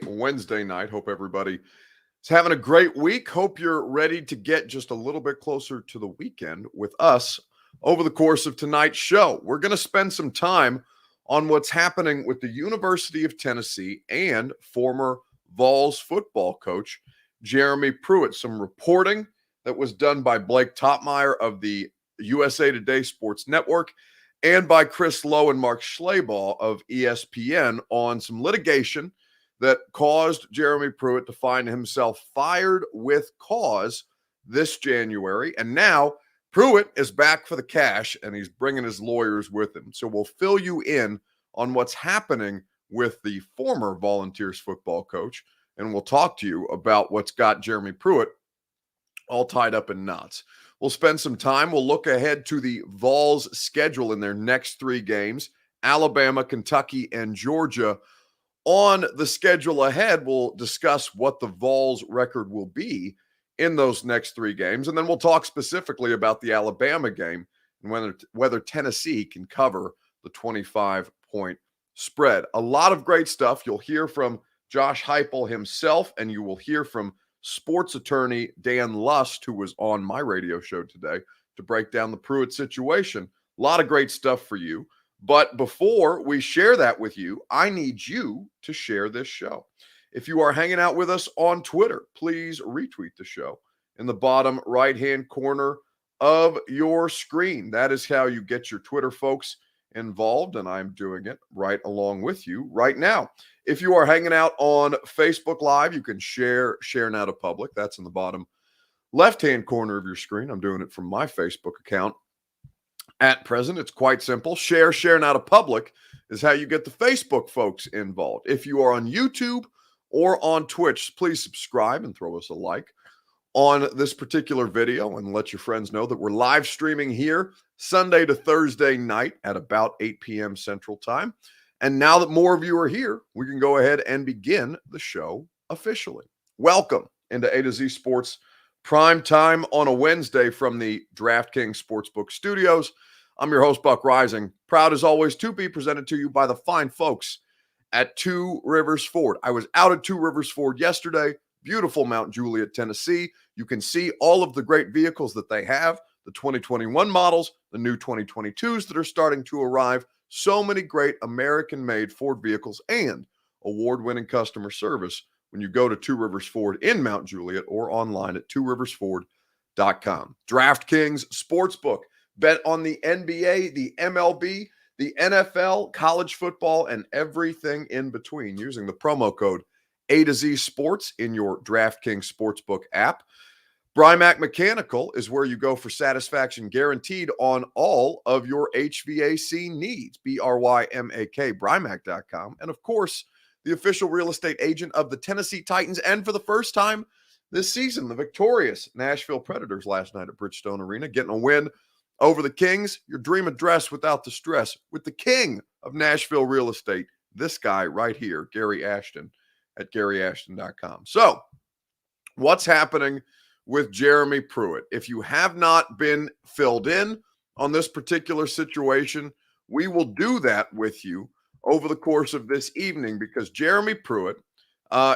Wednesday night. Hope everybody is having a great week. Hope you're ready to get just a little bit closer to the weekend with us over the course of tonight's show. We're going to spend some time on what's happening with the University of Tennessee and former Vols football coach Jeremy Pruitt. Some reporting that was done by Blake Topmeyer of the USA Today Sports Network and by Chris Lowe and Mark Schlabach of ESPN on some litigation that caused Jeremy Pruitt to find himself fired with cause this January. And now Pruitt is back for the cash, and he's bringing his lawyers with him. So we'll fill you in on what's happening with the former Volunteers football coach, and we'll talk to you about what's got Jeremy Pruitt all tied up in knots. We'll spend some time. We'll look ahead to the Vols' schedule in their next three games: Alabama, Kentucky, and Georgia. On the schedule ahead, we'll discuss what the Vols' record will be in those next three games, and then we'll talk specifically about the Alabama game and whether Tennessee can cover the 25-point spread. A lot of great stuff. You'll hear from Josh Heupel himself, and you will hear from sports attorney Dan Lust, who was on my radio show today to break down the Pruitt situation. A lot of great stuff for you. But before we share that with you, I need you to share this show. If you are hanging out with us on Twitter, please retweet the show in the bottom right-hand corner of your screen. That is how you get your Twitter folks involved, and I'm doing it right along with you right now. If you are hanging out on Facebook Live, you can share now to public. That's in the bottom left-hand corner of your screen. I'm doing it from my Facebook account. At present, it's quite simple. Share now to public is how you get the Facebook folks involved. If you are on YouTube or on Twitch, please subscribe and throw us a like on this particular video and let your friends know that we're live streaming here Sunday to Thursday night at about 8 p.m. Central Time. And now that more of you are here, we can go ahead and begin the show officially. Welcome into A to Z Sports Prime Time on a Wednesday from the DraftKings Sportsbook Studios. I'm your host, Buck Rising. Proud as always to be presented to you by the fine folks at Two Rivers Ford. I was out at Two Rivers Ford yesterday. Beautiful Mount Juliet, Tennessee. You can see all of the great vehicles that they have, the 2021 models, the new 2022s that are starting to arrive. So many great American-made Ford vehicles and award-winning customer service when you go to Two Rivers Ford in Mount Juliet or online at tworiversford.com. DraftKings Sportsbook. Bet on the NBA, the MLB, the NFL, college football, and everything in between using the promo code A to Z Sports in your DraftKings Sportsbook app. Brymak Mechanical is where you go for satisfaction guaranteed on all of your HVAC needs. BRYMAK, Brymak.com. And of course, the official real estate agent of the Tennessee Titans, and for the first time this season, the victorious Nashville Predators last night at Bridgestone Arena, getting a win over the Kings. Your dream address without the stress with the king of Nashville real estate, this guy right here, Gary Ashton at GaryAshton.com. So, what's happening with Jeremy Pruitt? If you have not been filled in on this particular situation, we will do that with you over the course of this evening because Jeremy Pruitt,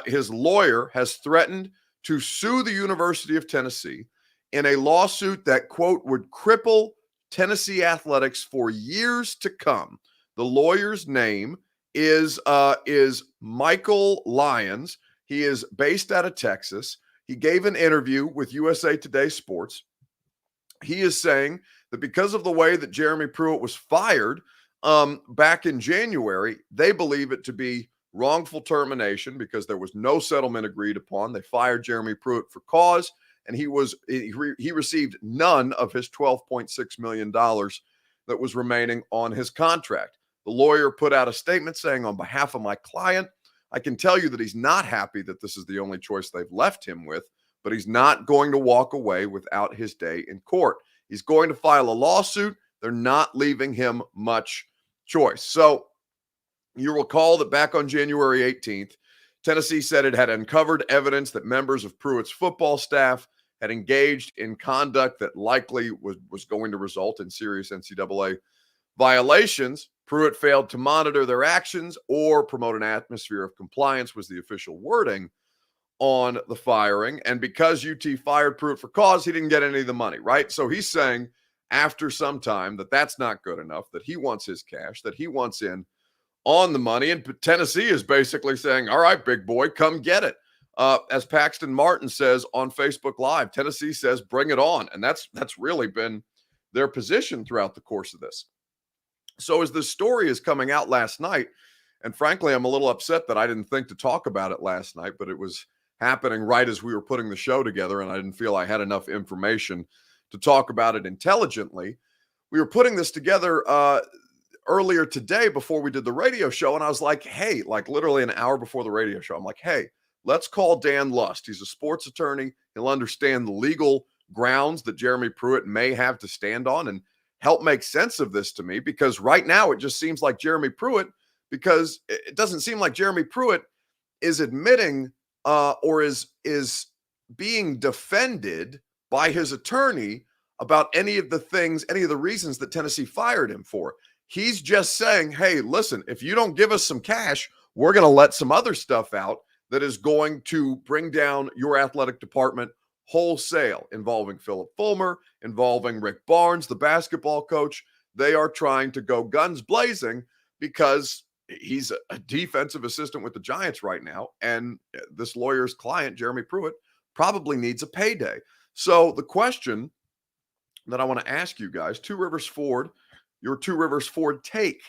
his lawyer, has threatened to sue the University of Tennessee in a lawsuit that, quote, would cripple Tennessee athletics for years to come. The lawyer's name is Michael Lyons. He is based out of Texas. He gave an interview with USA Today Sports. He is saying that because of the way that Jeremy Pruitt was fired back in January, they believe it to be wrongful termination because there was no settlement agreed upon. They fired Jeremy Pruitt for cause, and he received none of his $12.6 million that was remaining on his contract. The lawyer put out a statement saying, on behalf of my client, I can tell you that he's not happy that this is the only choice they've left him with, but he's not going to walk away without his day in court. He's going to file a lawsuit. They're not leaving him much choice. So you recall that back on January 18th, Tennessee said it had uncovered evidence that members of Pruitt's football staff had engaged in conduct that likely was going to result in serious NCAA violations. Pruitt failed to monitor their actions or promote an atmosphere of compliance was the official wording on the firing. And because UT fired Pruitt for cause, he didn't get any of the money, right? So he's saying after some time that that's not good enough, that he wants his cash, that he wants in on the money. And Tennessee is basically saying, all right, big boy, come get it. As Paxton Martin says on Facebook Live, Tennessee says, bring it on. And that's really been their position throughout the course of this. So as this story is coming out last night, and frankly, I'm a little upset that I didn't think to talk about it last night, but it was happening right as we were putting the show together, and I didn't feel I had enough information to talk about it intelligently. We were putting this together earlier today before we did the radio show, and I was like, hey, like literally an hour before the radio show, I'm like, hey, let's call Dan Lust. He's a sports attorney. He'll understand the legal grounds that Jeremy Pruitt may have to stand on and help make sense of this to me, because right now it just seems like Jeremy Pruitt, because it doesn't seem like Jeremy Pruitt is admitting or is being defended by his attorney about any of the things, any of the reasons that Tennessee fired him for. He's just saying, hey, listen, if you don't give us some cash, we're going to let some other stuff out that is going to bring down your athletic department wholesale, involving Philip Fulmer, involving Rick Barnes, the basketball coach. They are trying to go guns blazing because he's a defensive assistant with the Giants right now, and this lawyer's client, Jeremy Pruitt, probably needs a payday. So the question that I want to ask you guys, Two Rivers Ford, your Two Rivers Ford take,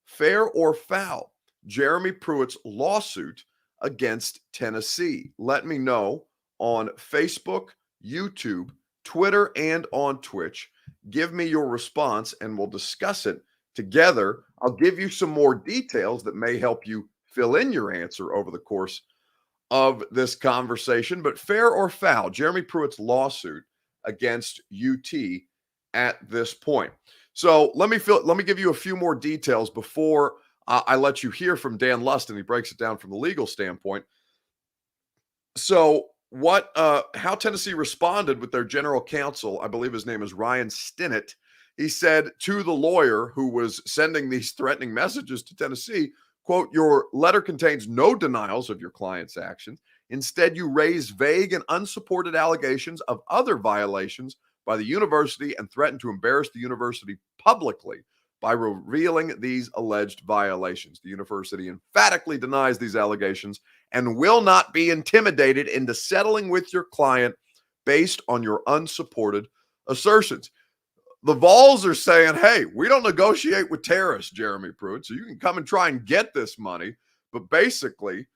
fair or foul, Jeremy Pruitt's lawsuit against Tennessee? Let me know on Facebook, YouTube, Twitter, and on Twitch. Give me your response and we'll discuss it together. I'll give you some more details that may help you fill in your answer over the course of this conversation. But fair or foul, Jeremy Pruitt's lawsuit against UT at this point. So let me give you a few more details before I let you hear from Dan Lust, and he breaks it down from the legal standpoint. So how Tennessee responded with their general counsel, I believe his name is Ryan Stinnett. He said to the lawyer who was sending these threatening messages to Tennessee, quote, your letter contains no denials of your client's actions. Instead, you raise vague and unsupported allegations of other violations by the university and threaten to embarrass the university publicly by revealing these alleged violations. The university emphatically denies these allegations and will not be intimidated into settling with your client based on your unsupported assertions. The Vols are saying, hey, we don't negotiate with terrorists, Jeremy Pruitt, so you can come and try and get this money, but basically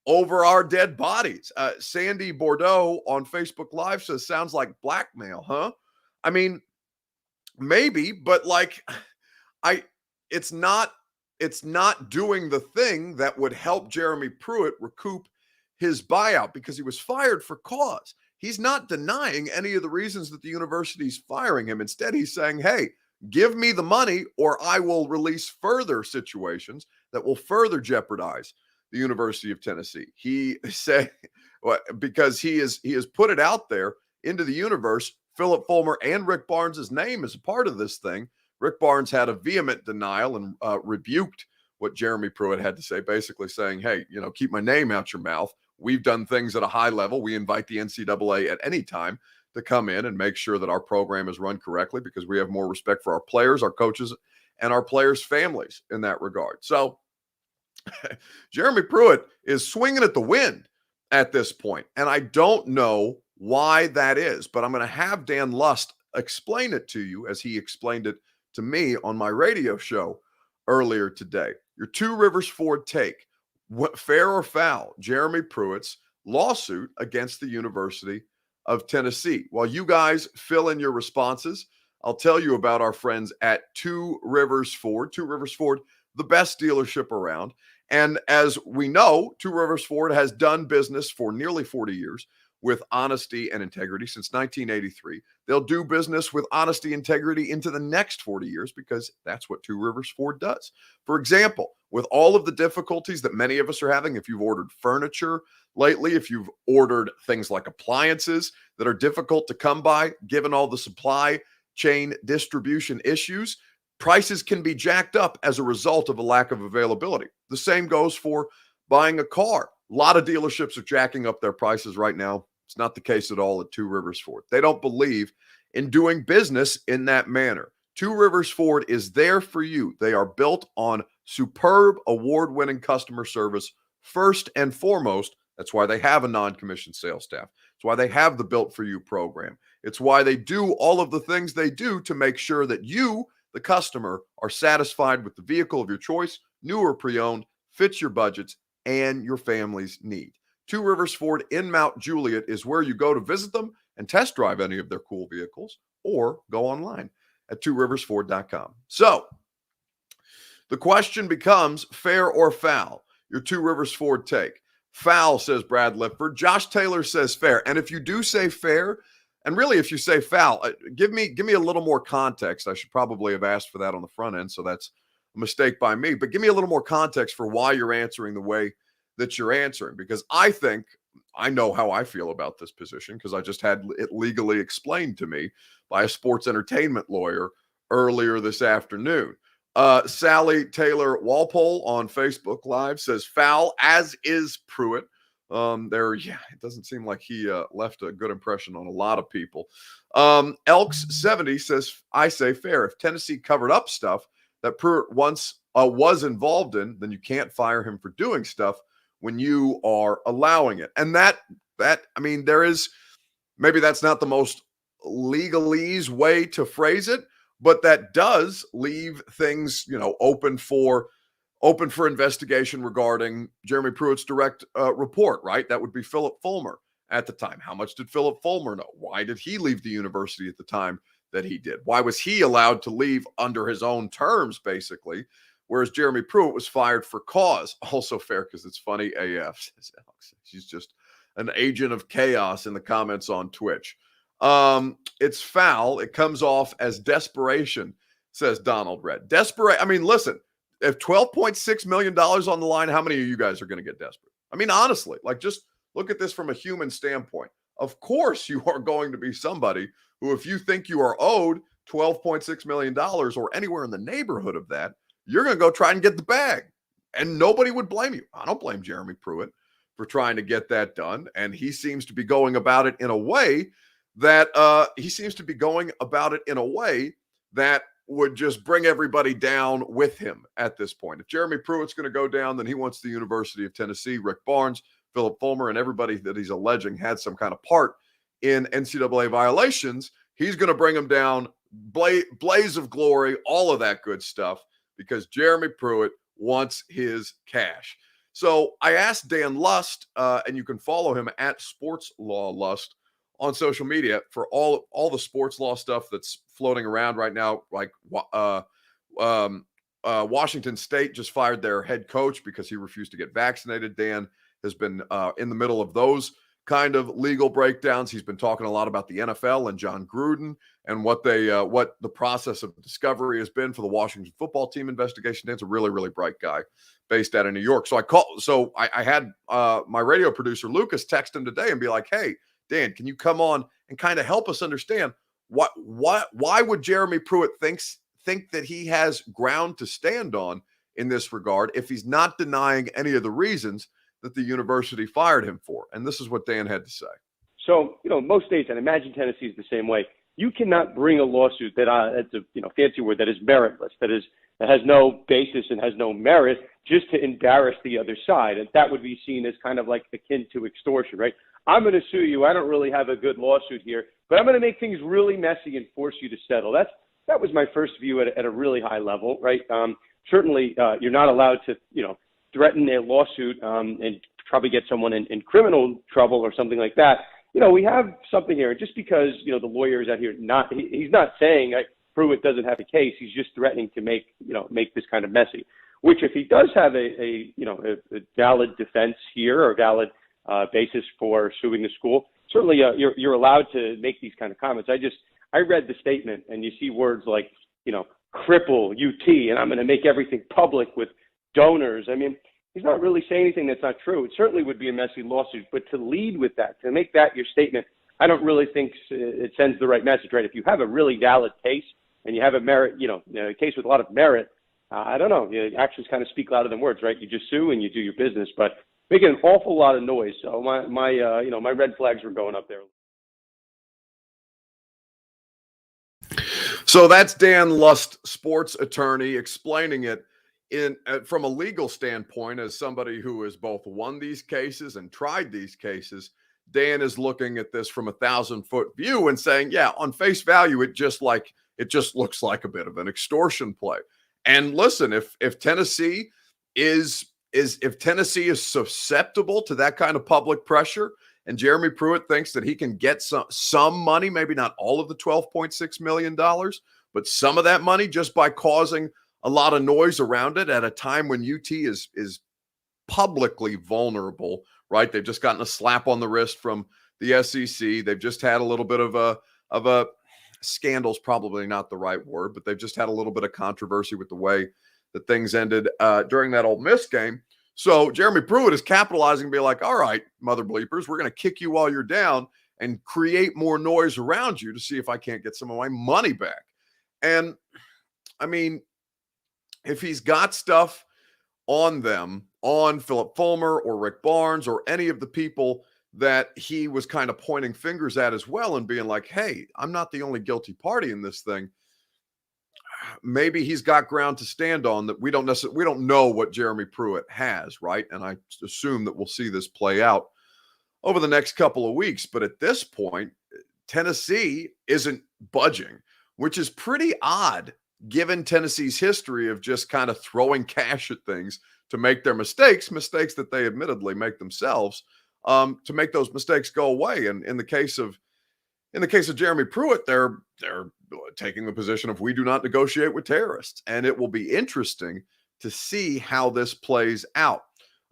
over our dead bodies. Sandy Bordeaux on Facebook Live says, sounds like blackmail, huh? I mean, maybe, but like, it's not doing the thing that would help Jeremy Pruitt recoup his buyout, because he was fired for cause. He's not denying any of the reasons that the university's firing him. Instead, he's saying, hey, give me the money or I will release further situations that will further jeopardize the University of Tennessee. He said, because he has put it out there into the universe, Philip Fulmer and Rick Barnes' name is a part of this thing. Rick Barnes had a vehement denial and rebuked what Jeremy Pruitt had to say, basically saying, hey, keep my name out your mouth. We've done things at a high level. We invite the NCAA at any time to come in and make sure that our program is run correctly, because we have more respect for our players, our coaches, and our players' families in that regard. So Jeremy Pruitt is swinging at the wind at this point, and I don't know why that is, but I'm going to have Dan Lust explain it to you as he explained it to me on my radio show earlier today. Your Two Rivers Ford take, fair or foul, Jeremy Pruitt's lawsuit against the University of Tennessee. While you guys fill in your responses, I'll tell you about our friends at Two Rivers Ford. Two Rivers Ford, the best dealership around. And as we know, Two Rivers Ford has done business for nearly 40 years with honesty and integrity since 1983. They'll do business with honesty, integrity into the next 40 years, because that's what Two Rivers Ford does. For example, with all of the difficulties that many of us are having, if you've ordered furniture lately, if you've ordered things like appliances that are difficult to come by, given all the supply chain distribution issues, prices can be jacked up as a result of a lack of availability. The same goes for buying a car. A lot of dealerships are jacking up their prices right now. It's not the case at all at Two Rivers Ford. They don't believe in doing business in that manner. Two Rivers Ford is there for you. They are built on superb, award-winning customer service first and foremost. That's why they have a non-commissioned sales staff. It's why they have the Built For You program. It's why they do all of the things they do to make sure that you, the customer, are satisfied with the vehicle of your choice, new or pre-owned, fits your budgets and your family's need. Two Rivers Ford in Mount Juliet is where you go to visit them and test drive any of their cool vehicles, or go online at tworiversford.com. So the question becomes, fair or foul? Your Two Rivers Ford take. Foul, says Brad Lipford. Josh Taylor says fair. And if you do say fair, and really if you say foul, give me a little more context. I should probably have asked for that on the front end, so that's a mistake by me. But give me a little more context for why you're answering the way that you're answering, because I think I know how I feel about this position because I just had it legally explained to me by a sports entertainment lawyer earlier this afternoon. Sally Taylor Walpole on Facebook Live says foul, as is Pruitt. It doesn't seem like he left a good impression on a lot of people. Elks 70 says, I say fair. If Tennessee covered up stuff that Pruitt once was involved in, then you can't fire him for doing stuff when you are allowing it. And there is, maybe that's not the most legalese way to phrase it, but that does leave things, open for investigation regarding Jeremy Pruitt's direct report, right? That would be Philip Fulmer at the time. How much did Philip Fulmer know? Why did he leave the university at the time that he did? Why was he allowed to leave under his own terms, basically, whereas Jeremy Pruitt was fired for cause? Also fair, because it's funny AF, says Alex. She's just an agent of chaos in the comments on Twitch. It's foul. It comes off as desperation, says Donald Red. Listen, if $12.6 million on the line, how many of you guys are going to get desperate? Honestly, just look at this from a human standpoint. Of course, you are going to be somebody who, if you think you are owed $12.6 million or anywhere in the neighborhood of that, you're going to go try and get the bag. And nobody would blame you. I don't blame Jeremy Pruitt for trying to get that done. And he seems to be going about it in a way that would just bring everybody down with him at this point. If Jeremy Pruitt's going to go down, then he wants the University of Tennessee, Rick Barnes, Philip Fulmer, and everybody that he's alleging had some kind of part in NCAA violations. He's going to bring them down, blaze of glory, all of that good stuff, because Jeremy Pruitt wants his cash. So I asked Dan Lust, and you can follow him at Sports Law Lust on social media for all the sports law stuff that's floating around right now. Like Washington State just fired their head coach because he refused to get vaccinated. Dan has been in the middle of those kind of legal breakdowns. He's been talking a lot about the NFL and John Gruden and what the process of discovery has been for the Washington football team investigation. Dan's a really, really bright guy based out of New York. So I had my radio producer Lucas text him today and be like, hey, Dan, can you come on and kind of help us understand why would Jeremy Pruitt think that he has ground to stand on in this regard if he's not denying any of the reasons that the university fired him for? And this is what Dan had to say. So, most states, and I imagine Tennessee is the same way, you cannot bring a lawsuit that's a fancy word, that is meritless, that has no basis and has no merit, just to embarrass the other side. And that would be seen as kind of like akin to extortion, right? I'm going to sue you. I don't really have a good lawsuit here, but I'm going to make things really messy and force you to settle. That was my first view at a really high level, right? Certainly, you're not allowed to, threaten a lawsuit and probably get someone in criminal trouble or something like that. We have something here. Just because, the lawyer is out here, he's not saying Pruitt doesn't have a case. He's just threatening to make this kind of messy, which if he does have a valid defense here or valid basis for suing the school, certainly you're allowed to make these kind of comments. I read the statement and you see words like, cripple UT, and I'm going to make everything public with donors. He's not really saying anything that's not true. It certainly would be a messy lawsuit, but to lead with that, to make that your statement, I don't really think it sends the right message, right? If you have a really valid case, and you have a merit, a case with a lot of merit, I don't know. Actions kind of speak louder than words, right? You just sue and you do your business, but making an awful lot of noise. So my red flags were going up there. So that's Dan Lust, sports attorney, explaining it from a legal standpoint. As somebody who has both won these cases and tried these cases, Dan is looking at this from 1,000-foot view and saying, yeah, on face value, it just looks like a bit of an extortion play. And listen, if Tennessee is susceptible to that kind of public pressure, and Jeremy Pruitt thinks that he can get some money, maybe not all of the $12.6 million, but some of that money just by causing a lot of noise around it at a time when UT is publicly vulnerable, right? They've just gotten a slap on the wrist from the SEC. They've just had a little bit of a scandal's probably not the right word, but they've just had a little bit of controversy with the way that things ended during that Ole Miss game. So Jeremy Pruitt is capitalizing and be like, all right, mother bleepers, we're going to kick you while you're down and create more noise around you to see if I can't get some of my money back. And I mean, if he's got stuff on them, on Philip Fulmer or Rick Barnes or any of the people that he was kind of pointing fingers at as well and being like, hey, I'm not the only guilty party in this thing. Maybe he's got ground to stand on that we don't know what Jeremy Pruitt has, right? And I assume that we'll see this play out over the next couple of weeks. But at this point, Tennessee isn't budging, which is pretty odd given Tennessee's history of just kind of throwing cash at things to make their mistakes that they admittedly make themselves, to make those mistakes go away. And in the case of Jeremy Pruitt, they're taking the position of we do not negotiate with terrorists. And it will be interesting to see how this plays out.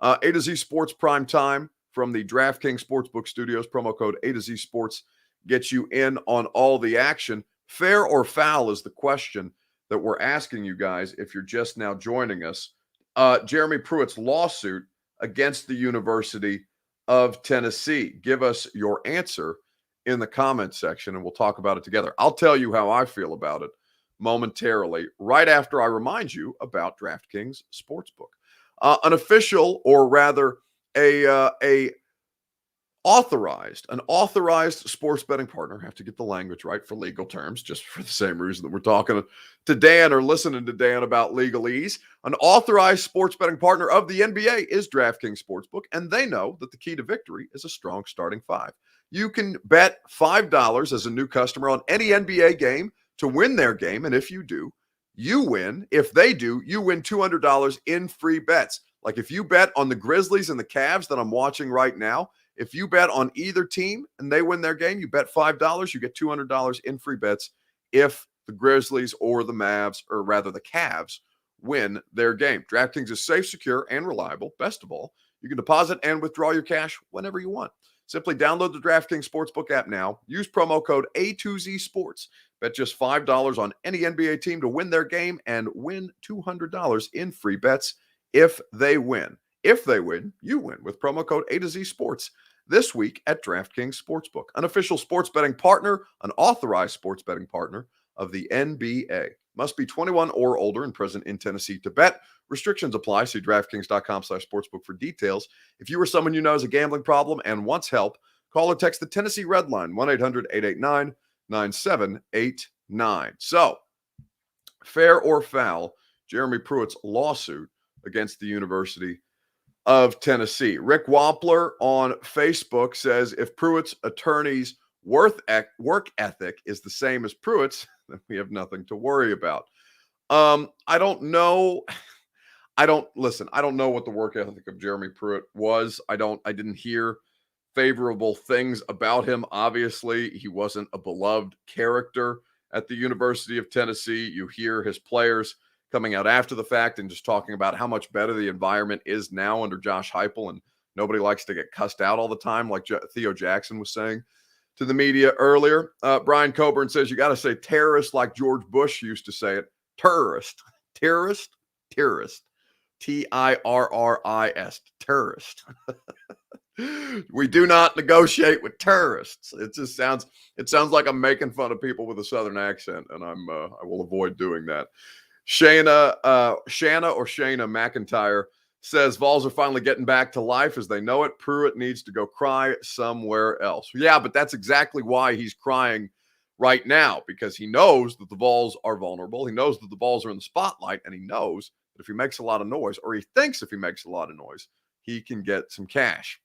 A to Z Sports Prime Time from the DraftKings Sportsbook Studios. Promo code A to Z Sports gets you in on all the action. Fair or foul is the question that we're asking you guys if you're just now joining us. Jeremy Pruitt's lawsuit against the University of Tennessee. Give us your answer in the comments section, and we'll talk about it together. I'll tell you how I feel about it momentarily, right after I remind you about DraftKings Sportsbook. An official, or rather an authorized sports betting partner. Have to get the language right for legal terms, just for the same reason that we're talking to Dan or listening to Dan about legalese. An authorized sports betting partner of the NBA is DraftKings Sportsbook, and they know that the key to victory is a strong starting five. You can bet $5 as a new customer on any NBA game to win their game, and if you do, you win. If they do, you win $200 in free bets. Like if you bet on the Grizzlies and the Cavs that I'm watching right now, if you bet on either team and they win their game, you bet $5, you get $200 in free bets if the Grizzlies or the Mavs, or rather the Cavs, win their game. DraftKings is safe, secure, and reliable. Best of all, you can deposit and withdraw your cash whenever you want. Simply download the DraftKings Sportsbook app now. Use promo code A2Z Sports. Bet just $5 on any NBA team to win their game and win $200 in free bets if they win. If they win, you win with promo code A2Z Sports this week at DraftKings Sportsbook, an official sports betting partner, an authorized sports betting partner of the NBA. Must be 21 or older and present in Tennessee to bet. Restrictions apply. See DraftKings.com/sportsbook for details. If you or someone you know has a gambling problem and wants help, call or text the Tennessee Red Line, 1-800-889-9789. So, fair or foul, Jeremy Pruitt's lawsuit against the University of Tennessee. Rick Wampler on Facebook says, if Pruitt's attorney's work ethic is the same as Pruitt's, then we have nothing to worry about. I don't know. I don't know what the work ethic of Jeremy Pruitt was. I didn't hear favorable things about him. Obviously, he wasn't a beloved character at the University of Tennessee. You hear his players coming out after the fact and just talking about how much better the environment is now under Josh Heupel, and nobody likes to get cussed out all the time, like Theo Jackson was saying to the media earlier. Brian Coburn says, you got to say terrorist like George Bush used to say it. Terrorist. Terrorist. Terrorist. Terrorist. We do not negotiate with terrorists. It sounds like I'm making fun of people with a Southern accent, and I will avoid doing that. Shayna McIntyre says Vols are finally getting back to life as they know it. Pruitt needs to go cry somewhere else. Yeah, but that's exactly why he's crying right now, because he knows that the Vols are vulnerable. He knows that the Vols are in the spotlight, and he knows that if he makes a lot of noise, or he thinks if he makes a lot of noise, he can get some cash.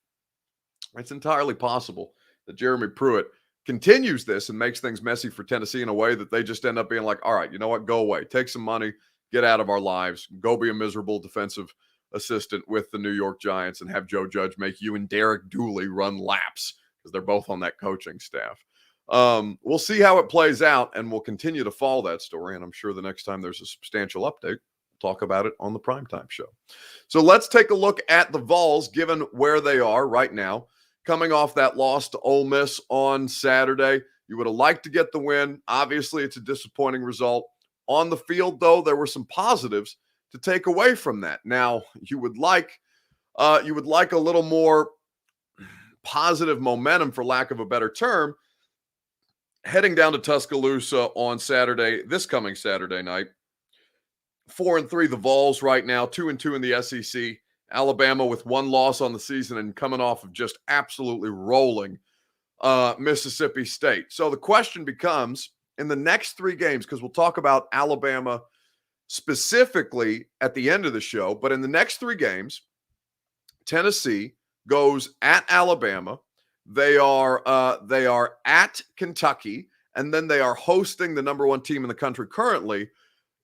It's entirely possible that Jeremy Pruitt continues this and makes things messy for Tennessee in a way that they just end up being like, all right, you know what? Go away. Take some money. Get out of our lives. Go be a miserable defensive assistant with the New York Giants and have Joe Judge make you and Derek Dooley run laps because they're both on that coaching staff. We'll see how it plays out, and we'll continue to follow that story. And I'm sure the next time there's a substantial update, we'll talk about it on the primetime show. So let's take a look at the Vols, given where they are right now. Coming off that loss to Ole Miss on Saturday, you would have liked to get the win. Obviously, it's a disappointing result. On the field, though, there were some positives to take away from that. Now, you would like a little more positive momentum, for lack of a better term, heading down to Tuscaloosa on Saturday, this coming Saturday night. 4-3 the Vols right now, 2-2 in the SEC. Alabama with one loss on the season and coming off of just absolutely rolling Mississippi State. So the question becomes, in the next three games, because we'll talk about Alabama specifically at the end of the show, but in the next three games, Tennessee goes at Alabama. They are at Kentucky, and then they are hosting the number one team in the country currently.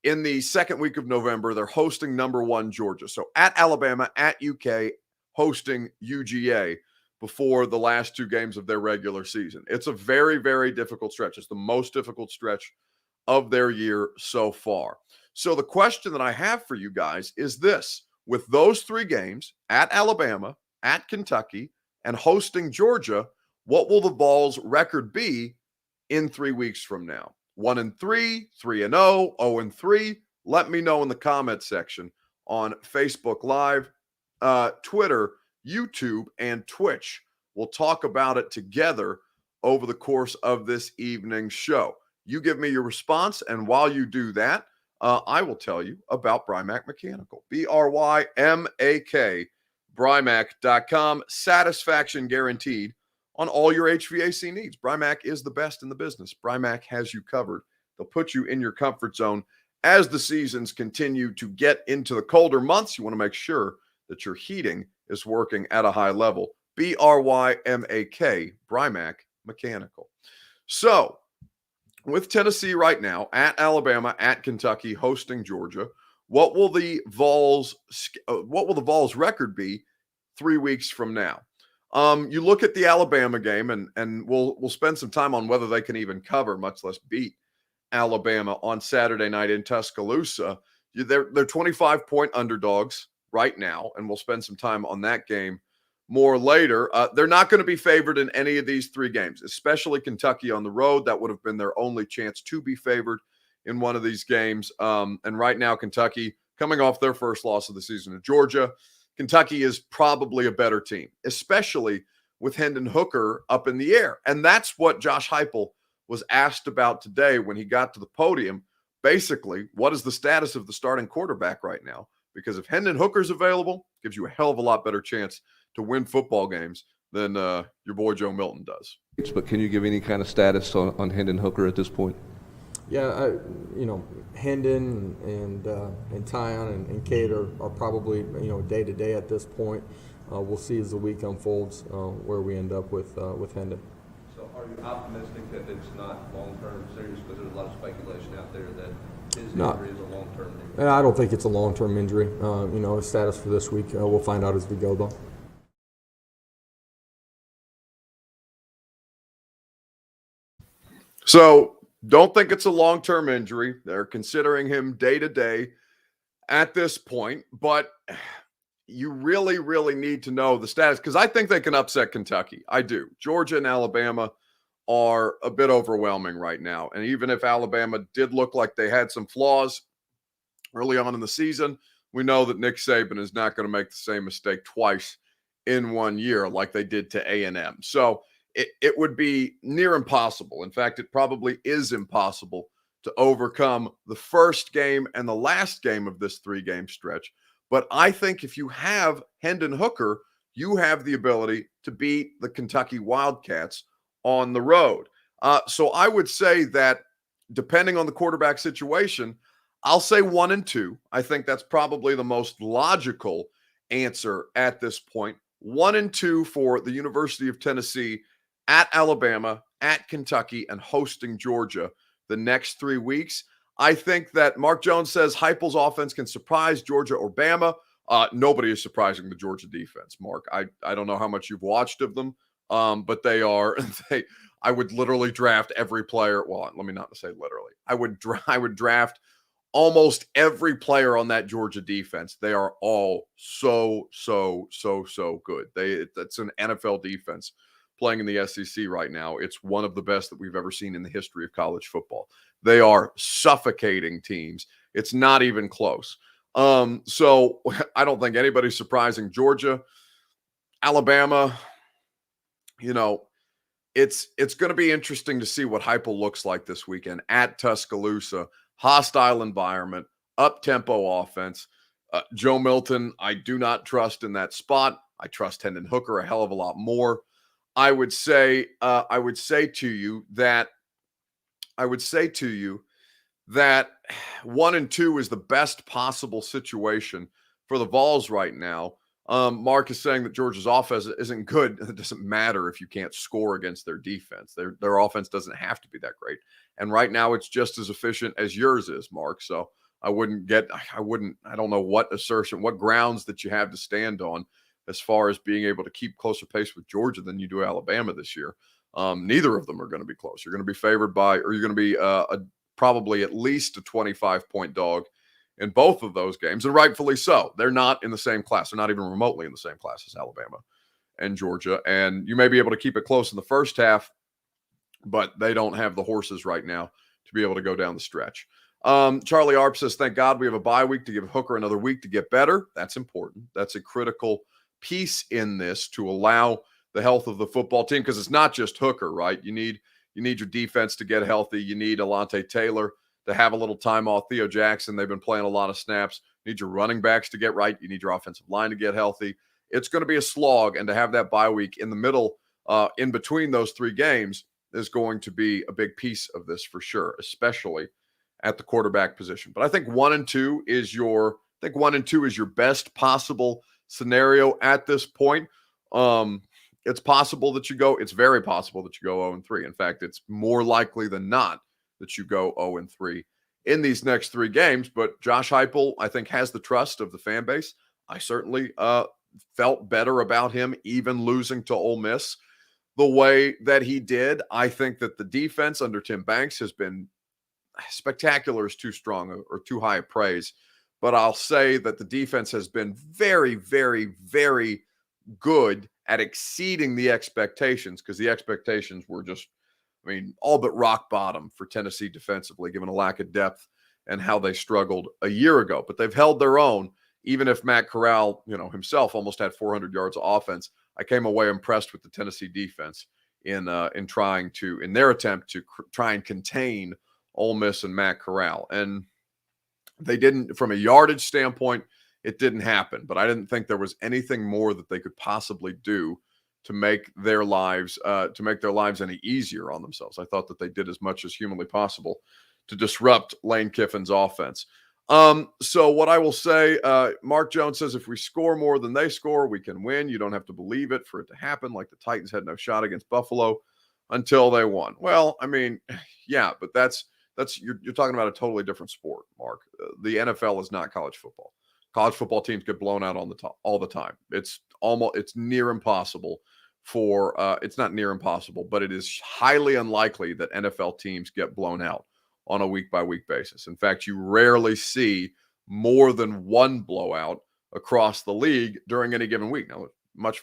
In the second week of November, they're hosting number one Georgia. So at Alabama, at UK, hosting UGA before the last two games of their regular season. It's a very, very difficult stretch. It's the most difficult stretch of their year so far. So the question that I have for you guys is this. With those three games, at Alabama, at Kentucky, and hosting Georgia, what will the Vols' record be in 3 weeks from now? 1-3, 3-0, 0-3. Let me know in the comment section on Facebook Live, Twitter, YouTube, and Twitch. We'll talk about it together over the course of this evening's show. You give me your response, and while you do that, I will tell you about Brymak Mechanical. BRYMAK, Brymak.com. Satisfaction guaranteed on all your HVAC needs. Brymak is the best in the business. Brymak has you covered. They'll put you in your comfort zone as the seasons continue to get into the colder months. You want to make sure that your heating is working at a high level. BRYMAK, Brymak Mechanical. So, with Tennessee right now, at Alabama, at Kentucky, hosting Georgia, what will the Vols' record be 3 weeks from now? You look at the Alabama game, and we'll spend some time on whether they can even cover, much less beat Alabama on Saturday night in Tuscaloosa. They're 25-point underdogs right now, and we'll spend some time on that game more later. They're not going to be favored in any of these three games, especially Kentucky on the road. That would have been their only chance to be favored in one of these games. And right now, Kentucky, coming off their first loss of the season to Georgia, Kentucky is probably a better team, especially with Hendon Hooker up in the air. And that's what Josh Heupel was asked about today when he got to the podium. Basically, what is the status of the starting quarterback right now? Because if Hendon Hooker's available, it gives you a hell of a lot better chance to win football games than your boy Joe Milton does. But can you give any kind of status on Hendon Hooker at this point? Yeah, Hendon and Tyon and Cade are probably day to day at this point. We'll see as the week unfolds where we end up with Hendon. So, are you optimistic that it's not long-term serious? Because there's a lot of speculation out there that his injury is a long-term injury. I don't think it's a long-term injury. His status for this week, we'll find out as we go, though. So, don't think it's a long-term injury. They're considering him day to day at this point, but you really, really need to know the status because I think they can upset Kentucky. I do. Georgia and Alabama are a bit overwhelming right now. And even if Alabama did look like they had some flaws early on in the season, we know that Nick Saban is not going to make the same mistake twice in 1 year like they did to A&M. So it would be near impossible. In fact, it probably is impossible to overcome the first game and the last game of this 3-game stretch. But I think if you have Hendon Hooker, you have the ability to beat the Kentucky Wildcats on the road. So I would say that depending on the quarterback situation, I'll say 1-2. I think that's probably the most logical answer at this point. 1-2 for the University of Tennessee at Alabama, at Kentucky, and hosting Georgia the next 3 weeks. I think that Mark Jones says Heupel's offense can surprise Georgia or Bama. Nobody is surprising the Georgia defense, Mark. I don't know how much you've watched of them, but they are. I would literally draft every player. Well, let me not say literally. I would draft almost every player on that Georgia defense. They are all so good. That's an NFL defense playing in the SEC right now. It's one of the best that we've ever seen in the history of college football. They are suffocating teams. It's not even close. So I don't think anybody's surprising Georgia. Alabama, it's going to be interesting to see what Heupel looks like this weekend at Tuscaloosa. Hostile environment, up-tempo offense. Joe Milton, I do not trust in that spot. I trust Hendon Hooker a hell of a lot more. I would say to you that 1-2 is the best possible situation for the Vols right now. Mark is saying that Georgia's offense isn't good. It doesn't matter if you can't score against their defense. Their offense doesn't have to be that great. And right now it's just as efficient as yours is, Mark. So I don't know what grounds that you have to stand on as far as being able to keep closer pace with Georgia than you do Alabama this year. Neither of them are going to be close. You're going to be favored by, or you're going to be probably at least a 25-point dog in both of those games, and rightfully so. They're not in the same class. They're not even remotely in the same class as Alabama and Georgia. And you may be able to keep it close in the first half, but they don't have the horses right now to be able to go down the stretch. Charlie Arp says, thank God we have a bye week to give Hooker another week to get better. That's important. That's a critical piece in this to allow the health of the football team, because it's not just Hooker, right? You need your defense to get healthy. You need Alontae Taylor to have a little time off. Theo Jackson, they've been playing a lot of snaps. You need your running backs to get right. You need your offensive line to get healthy. It's going to be a slog, and to have that bye week in the middle, in between those 3 games, is going to be a big piece of this for sure, especially at the quarterback position. But I think 1-2 is your best possible scenario at this point. It's very possible that you go 0-3. In fact, it's more likely than not that you go 0-3 in these next 3 games. But Josh Heupel, I think, has the trust of the fan base. I certainly felt better about him even losing to Ole Miss the way that he did. I think that the defense under Tim Banks has been spectacular is too strong or too high a praise. But I'll say that the defense has been very, very, very good at exceeding the expectations, because the expectations were just, all but rock bottom for Tennessee defensively, given a lack of depth and how they struggled a year ago. But they've held their own, even if Matt Corral, himself almost had 400 yards of offense. I came away impressed with the Tennessee defense in their attempt to try and contain Ole Miss and Matt Corral. And they didn't, from a yardage standpoint, it didn't happen. But I didn't think there was anything more that they could possibly do to make their lives any easier on themselves. I thought that they did as much as humanly possible to disrupt Lane Kiffin's offense. So what I will say, Mark Jones says, if we score more than they score, we can win. You don't have to believe it for it to happen. Like the Titans had no shot against Buffalo until they won. Well, yeah, but that's you're talking about a totally different sport, Mark. The NFL is not college football. College football teams get blown out all the time. It's near impossible it's not near impossible, but it is highly unlikely that NFL teams get blown out on a week-by-week basis. In fact, you rarely see more than one blowout across the league during any given week. Now,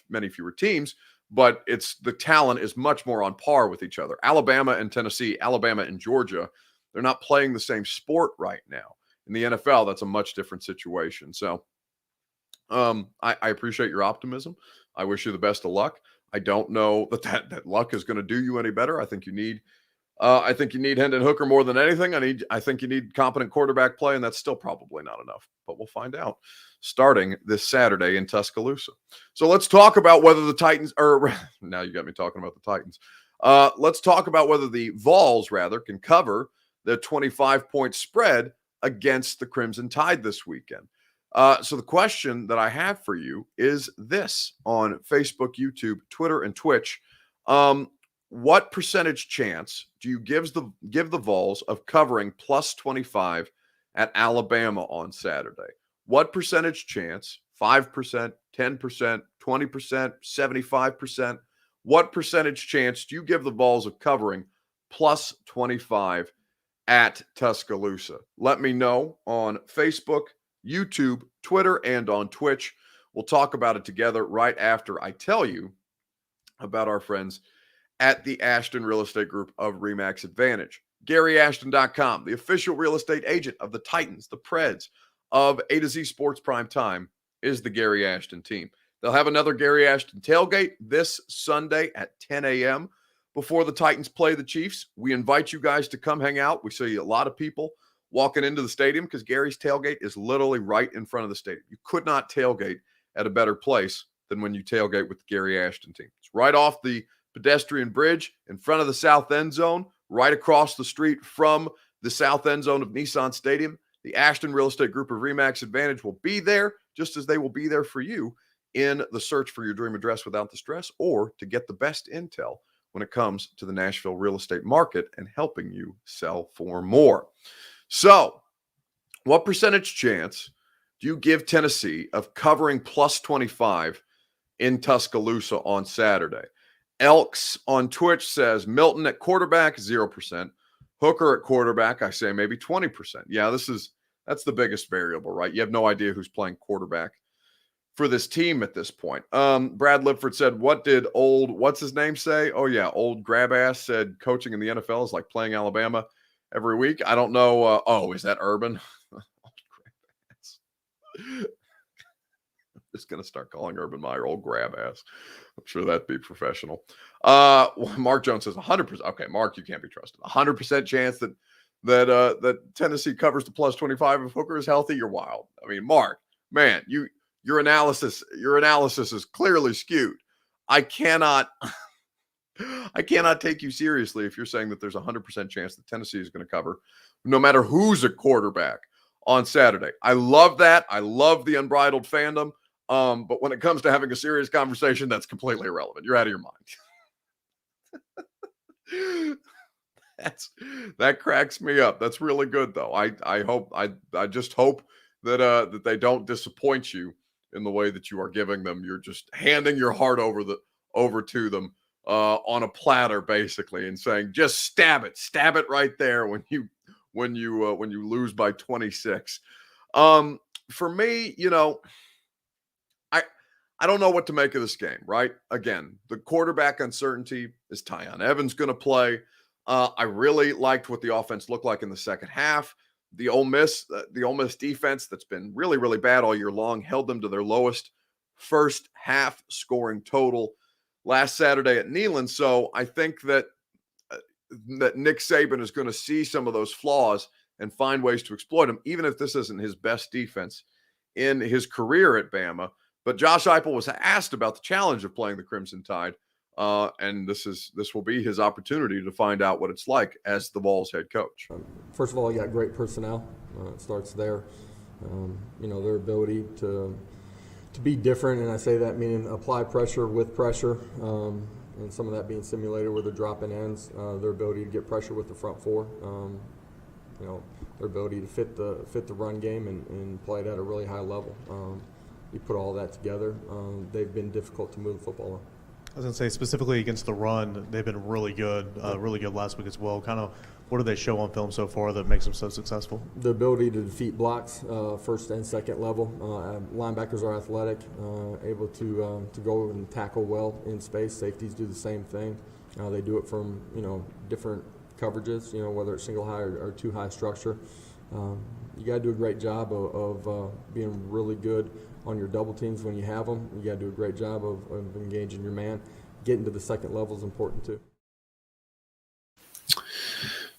many fewer teams, but the talent is much more on par with each other. Alabama and Tennessee, Alabama and Georgia, they're not playing the same sport right now. In the NFL, that's a much different situation. So I appreciate your optimism, I wish you the best of luck. I don't know that luck is going to do you any better. I think you need Hendon Hooker more than anything. I think you need competent quarterback play, and that's still probably not enough. But we'll find out starting this Saturday in Tuscaloosa. So let's talk about whether the Titans, or now you got me talking about the Titans. Let's talk about whether the Vols, can cover the 25-point spread against the Crimson Tide this weekend. So the question that I have for you is this on Facebook, YouTube, Twitter, and Twitch. What percentage chance do you give the Vols of covering plus 25 at Alabama on Saturday? What percentage chance? 5%, 10%, 20%, 75%? What percentage chance do you give the Vols of covering plus 25 at Tuscaloosa? Let me know on Facebook, YouTube, Twitter, and on Twitch. We'll talk about it together right after I tell you about our friends at the Ashton Real Estate Group of RE/MAX Advantage. GaryAshton.com, the official real estate agent of the Titans, the Preds, of A to Z Sports Prime Time, is the Gary Ashton team. They'll have another Gary Ashton tailgate this Sunday at 10 a.m. before the Titans play the Chiefs. We invite you guys to come hang out. We see a lot of people walking into the stadium because Gary's tailgate is literally right in front of the stadium. You could not tailgate at a better place than when you tailgate with the Gary Ashton team. It's right off the pedestrian bridge in front of the south end zone, right across the street from the south end zone of Nissan Stadium. The Ashton Real Estate Group of RE/MAX Advantage will be there, just as they will be there for you in the search for your dream address without the stress, or to get the best intel when it comes to the Nashville real estate market and helping you sell for more. So, what percentage chance do you give Tennessee of covering plus 25 in Tuscaloosa on Saturday? Elks on Twitch says Milton at quarterback, 0%. Hooker at quarterback, I say maybe 20%. Yeah, that's the biggest variable, right? You have no idea who's playing quarterback for this team at this point. Brad Lipford said, what's his name say? Oh, yeah, old grab ass said coaching in the NFL is like playing Alabama every week. I don't know. Is that Urban? Old grab ass. I'm just going to start calling Urban Meyer old grab ass. I'm sure that'd be professional. Mark Jones says 100%. Okay, Mark, you can't be trusted. 100% chance that Tennessee covers the plus 25 if Hooker is healthy. You're wild. I mean, Mark, man, your analysis is clearly skewed. I cannot take you seriously if you're saying that there's 100% chance that Tennessee is going to cover, no matter who's a quarterback on Saturday. I love that. I love the unbridled fandom. But when it comes to having a serious conversation, that's completely irrelevant. You're out of your mind. That cracks me up. That's really good, though. I just hope that they don't disappoint you in the way that you are giving them. You're just handing your heart over to them on a platter, basically, and saying, just stab it right there when you lose by 26. For me, I don't know what to make of this game, right? Again, the quarterback uncertainty. Is Tyon Evans going to play? I really liked what the offense looked like in the second half. The Ole Miss defense that's been really, really bad all year long held them to their lowest first half scoring total last Saturday at Neyland. So I think that Nick Saban is going to see some of those flaws and find ways to exploit them, even if this isn't his best defense in his career at Bama. But Josh Heupel was asked about the challenge of playing the Crimson Tide, and this will be his opportunity to find out what it's like as the Vols head coach. First of all, you got great personnel. It starts there. Their ability to be different, and I say that meaning apply pressure with pressure, and some of that being simulated where they're dropping ends. Their ability to get pressure with the front four. Their ability to fit the run game and play it at a really high level. You put all that together, they've been difficult to move the football on. I was going to say, specifically against the run, they've been really good last week as well. Kind of what do they show on film so far that makes them so successful? The ability to defeat blocks, first and second level. Linebackers are athletic, able to go and tackle well in space. Safeties do the same thing. They do it from, different coverages, whether it's single high or two high structure. You got to do a great job of being really good on your double teams when you have them. You got to do a great job of engaging your man. Getting to the second level is important too.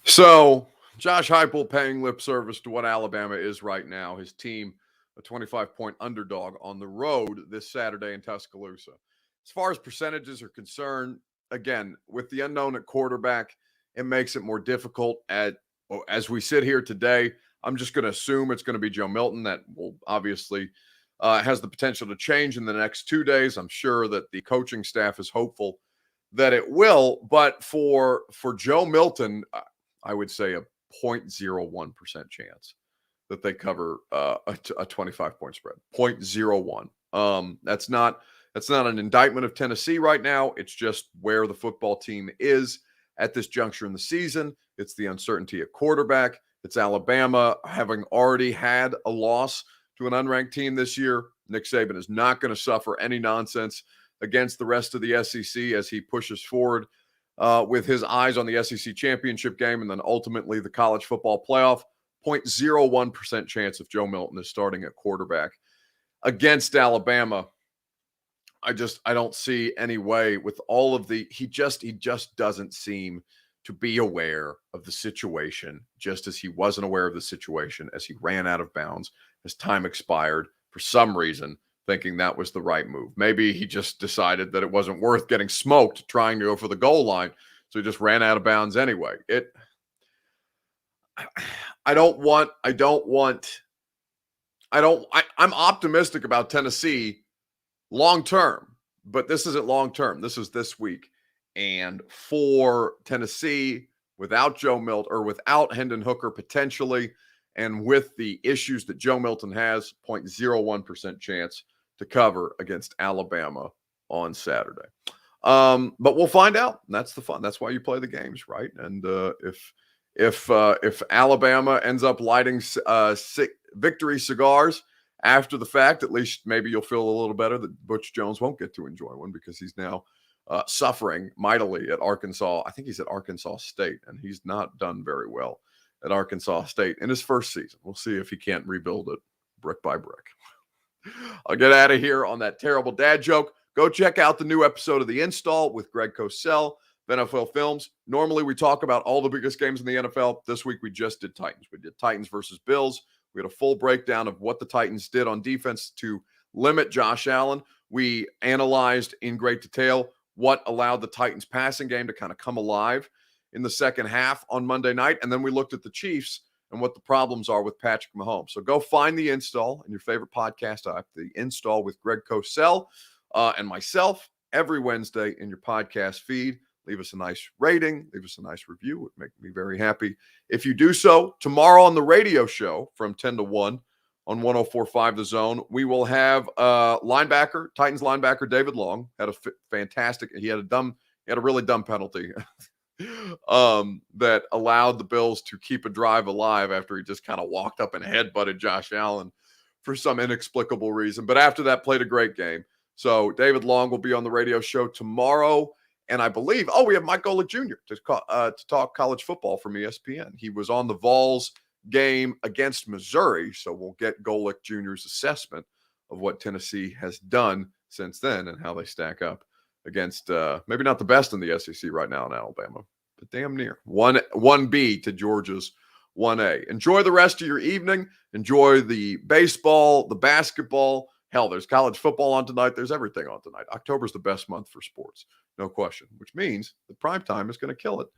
So Josh Heupel paying lip service to what Alabama is right now. His team, a 25-point underdog on the road this Saturday in Tuscaloosa. As far as percentages are concerned, again, with the unknown at quarterback, it makes it more difficult. As we sit here today, I'm just going to assume it's going to be Joe Milton. That will obviously has the potential to change in the next 2 days. I'm sure that the coaching staff is hopeful that it will. But for Joe Milton, I would say a 0.01% chance that they cover a 25-point spread. 0.01. That's not an indictment of Tennessee right now. It's just where the football team is at this juncture in the season. It's the uncertainty at quarterback. It's Alabama having already had a loss to an unranked team this year. Nick Saban is not going to suffer any nonsense against the rest of the SEC as he pushes forward with his eyes on the SEC championship game and then ultimately the college football playoff. 0.01% chance if Joe Milton is starting at quarterback against Alabama. I don't see any way with all of the, he just doesn't seem to be aware of the situation, just as he wasn't aware of the situation as he ran out of bounds, as time expired for some reason, thinking that was the right move. Maybe he just decided that it wasn't worth getting smoked trying to go for the goal line, so he just ran out of bounds anyway. I'm optimistic about Tennessee long term, but this isn't long term. This is this week. And for Tennessee, without Joe Milton or without Hendon Hooker potentially, and with the issues that Joe Milton has, 0.01% chance to cover against Alabama on Saturday. But we'll find out. That's the fun. That's why you play the games, right? And if Alabama ends up lighting victory cigars after the fact, at least maybe you'll feel a little better that Butch Jones won't get to enjoy one because he's now suffering mightily at Arkansas. I think he's at Arkansas State, and he's not done very well at Arkansas State in his first season. We'll see if he can't rebuild it brick by brick. I'll get out of here on that terrible dad joke. Go check out the new episode of The Install with Greg Cosell of NFL Films. Normally, we talk about all the biggest games in the NFL. This week, we just did Titans. We did Titans versus Bills. We had a full breakdown of what the Titans did on defense to limit Josh Allen. We analyzed in great detail what allowed the Titans passing game to kind of come alive in the second half on Monday night. And then we looked at the Chiefs and what the problems are with Patrick Mahomes. So go find The Install in your favorite podcast app, The Install with Greg Cosell and myself every Wednesday in your podcast feed. Leave us a nice rating. Leave us a nice review. It would make me very happy if you do so. Tomorrow on the radio show from 10 to 1 on 104.5 The Zone, we will have Titans linebacker David Long had a fantastic. He had a really dumb penalty that allowed the Bills to keep a drive alive after he just kind of walked up and headbutted Josh Allen for some inexplicable reason. But after that, played a great game. So David Long will be on the radio show tomorrow. And I believe, we have Mike Golick Jr. to talk college football from ESPN. He was on the Vols game against Missouri, so we'll get Golick Jr.'s assessment of what Tennessee has done since then and how they stack up against maybe not the best in the SEC right now in Alabama, but damn near. 1B to Georgia's 1A. Enjoy the rest of your evening. Enjoy the baseball, the basketball. Hell, there's college football on tonight. There's everything on tonight. October's the best month for sports, no question, which means the prime time is going to kill it